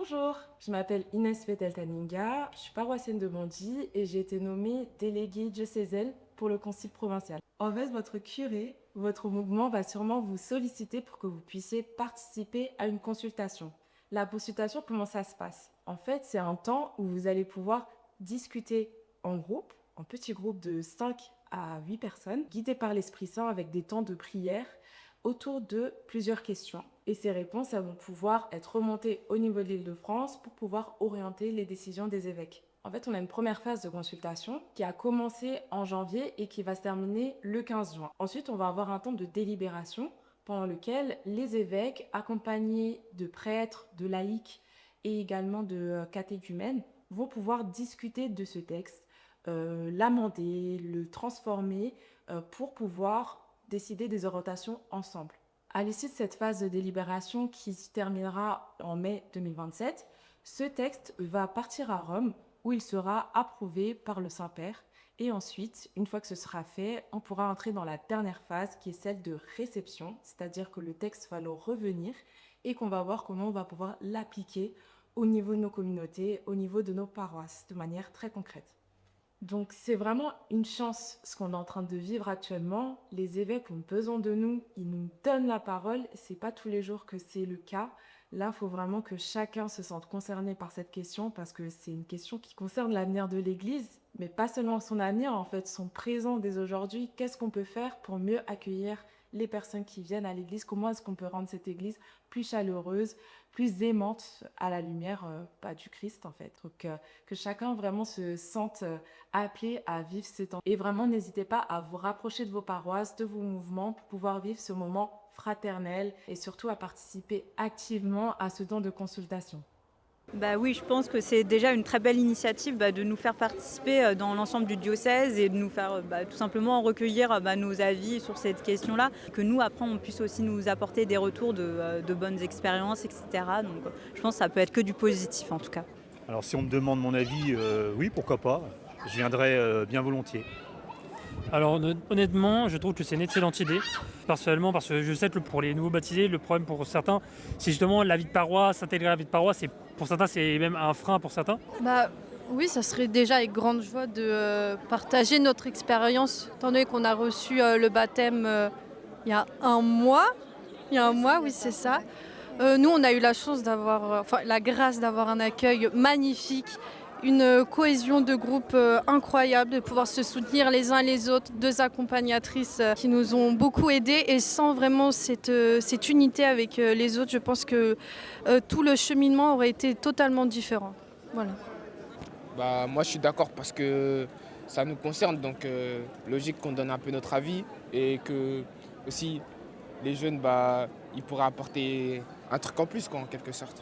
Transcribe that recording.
Bonjour, je m'appelle Inès Fetel-Taninga, je suis paroissienne de Bondy et j'ai été nommée déléguée diocésaine pour le concile provincial. En fait, votre curé, votre mouvement va sûrement vous solliciter pour que vous puissiez participer à une consultation. La consultation, comment ça se passe? En fait, c'est un temps où vous allez pouvoir discuter en groupe, en petits groupes de 5 à 8 personnes, guidés par l'Esprit Saint avec des temps de prière autour de plusieurs questions. Et ces réponses elles vont pouvoir être remontées au niveau de l'Île-de-France pour pouvoir orienter les décisions des évêques. En fait, on a une première phase de consultation qui a commencé en janvier et qui va se terminer le 15 juin. Ensuite, on va avoir un temps de délibération pendant lequel les évêques, accompagnés de prêtres, de laïcs et également de catéchumènes, vont pouvoir discuter de ce texte, l'amender, le transformer pour pouvoir décider des orientations ensemble. À l'issue de cette phase de délibération qui se terminera en mai 2027, ce texte va partir à Rome où il sera approuvé par le Saint-Père. Et ensuite, une fois que ce sera fait, on pourra entrer dans la dernière phase qui est celle de réception, c'est-à-dire que le texte va nous revenir et qu'on va voir comment on va pouvoir l'appliquer au niveau de nos communautés, au niveau de nos paroisses, de manière très concrète. Donc c'est vraiment une chance ce qu'on est en train de vivre actuellement. Les évêques ont besoin de nous, ils nous donnent la parole. C'est pas tous les jours que c'est le cas. Là, il faut vraiment que chacun se sente concerné par cette question parce que c'est une question qui concerne l'avenir de l'Église, mais pas seulement son avenir, en fait, son présent dès aujourd'hui. Qu'est-ce qu'on peut faire pour mieux accueillir les personnes qui viennent à l'Église? Comment est-ce qu'on peut rendre cette Église plus chaleureuse, plus aimante à la lumière du Christ, en fait. Donc, que chacun vraiment se sente appelé à vivre ces temps. Et vraiment, n'hésitez pas à vous rapprocher de vos paroisses, de vos mouvements pour pouvoir vivre ce moment fraternel et surtout à participer activement à ce temps de consultation. Bah oui, je pense que c'est déjà une très belle initiative de nous faire participer dans l'ensemble du diocèse et de nous faire tout simplement recueillir nos avis sur cette question-là. Que nous, après, on puisse aussi nous apporter des retours de bonnes expériences, etc. Donc je pense que ça peut être que du positif en tout cas. Alors si on me demande mon avis, oui, pourquoi pas. Je viendrai bien volontiers. Alors honnêtement, je trouve que c'est une excellente idée. Personnellement, parce que je sais que pour les nouveaux baptisés, le problème pour certains, c'est justement la vie de paroisse, s'intégrer à la vie de paroisse. Pour certains, c'est même un frein pour certains. Bah oui, ça serait déjà avec grande joie de partager notre expérience, étant donné qu'on a reçu le baptême il y a un mois. Il y a un mois, oui, c'est ça. Nous, on a eu la chance d'avoir, la grâce d'avoir un accueil magnifique, une cohésion de groupe incroyable, de pouvoir se soutenir les uns les autres, deux accompagnatrices qui nous ont beaucoup aidés. Et sans vraiment cette unité avec les autres, je pense que tout le cheminement aurait été totalement différent. Voilà. Moi je suis d'accord parce que ça nous concerne, donc logique qu'on donne un peu notre avis et que aussi les jeunes ils pourraient apporter un truc en plus quoi, en quelque sorte.